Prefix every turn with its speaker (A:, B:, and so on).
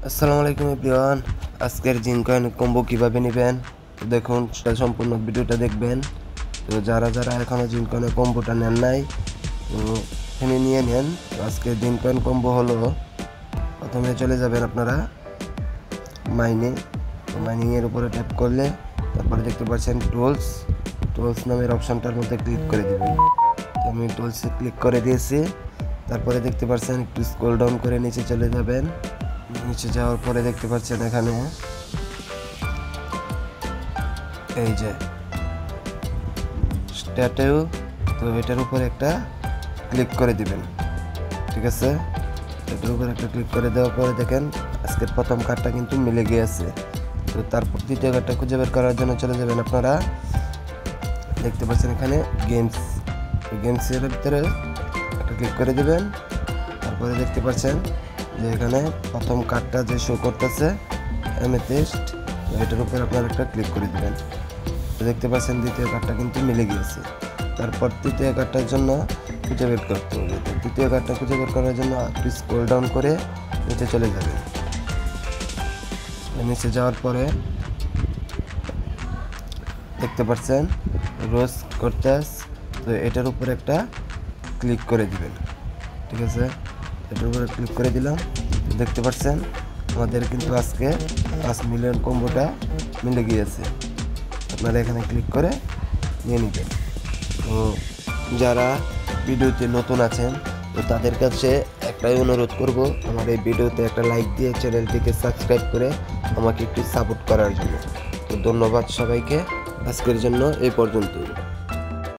A: আসসালামু আলাইকুম এভরিওয়ান। আজকের জিন কয়েন কম্বো কীভাবে নেবেন দেখুন, সেটা সম্পূর্ণ ভিডিওটা দেখবেন। তো যারা এখনও জিন কয়েনের কম্বোটা নেন নাই, তো এখানে নিয়ে নেন। তো আজকের জিন কয়েন কম্বো হলো, প্রথমে চলে যাবেন আপনারা মাইনিংয়ের উপরে ট্যাপ করলে তারপরে দেখতে পাচ্ছেন টুলস নামের অপশানটার মধ্যে ক্লিক করে দেবেন। তো আমি টুলসে ক্লিক করে দিয়েছি। তারপরে দেখতে পাচ্ছেন একটু স্ক্রল ডাউন করে নিচে চলে যাবেন। নিচে যাওয়ার পরে দেখতে পাচ্ছেন এখানে এই যে স্ট্যাটিউ, তো এটার উপর একটা ক্লিক করে দিবেন। ঠিক আছে, এটার উপর একটা ক্লিক করে দেওয়ার পরে দেখেন আজকের প্রথম কার্ডটা কিন্তু মিলে গিয়েছে। তো তারপর দ্বিতীয় কার্ডটা খুঁজে বের করার জন্য চলে যাবেন আপনারা, দেখতে পাচ্ছেন এখানে গেমসের ভিতরে একটা ক্লিক করে দিবেন। তারপরে দেখতে পাচ্ছেন যে এখানে প্রথম কার্ডটা যে শো করতেছে অ্যামেথিস্ট, তো এটার উপর আপনারা একটা ক্লিক করে দেবেন। তো দেখতে পাচ্ছেন দ্বিতীয় কার্ডটা কিন্তু মিলে গিয়েছে। তারপর তৃতীয় কার্ডটার জন্য খুঁজে বের করতে হবে। তো তৃতীয় কার্ডটা খুঁজে বের করার জন্য একটু স্ক্রল ডাউন করে নিচে চলে যাবেন। নিচে যাওয়ার পরে দেখতে পাচ্ছেন রোস্ট করতেস, তো এটার উপর একটা ক্লিক করে দিবেন। ঠিক আছে, এটার উপরে ক্লিক করে দিলাম। দেখতে পাচ্ছেন আমাদের কিন্তু আজকে 5 মিলিয়ন কম্বোটা মিলে গিয়েছে। আপনারা এখানে ক্লিক করে নিয়ে নেবেন। তো যারা ভিডিওতে নতুন আছেন, তো তাদের কাছে একটাই অনুরোধ করব, আমার এই ভিডিওতে একটা লাইক দিয়ে চ্যানেলটিকে সাবস্ক্রাইব করে আমাকে একটু সাপোর্ট করার জন্য। তো ধন্যবাদ সবাইকে, আজকের জন্য এই পর্যন্তই।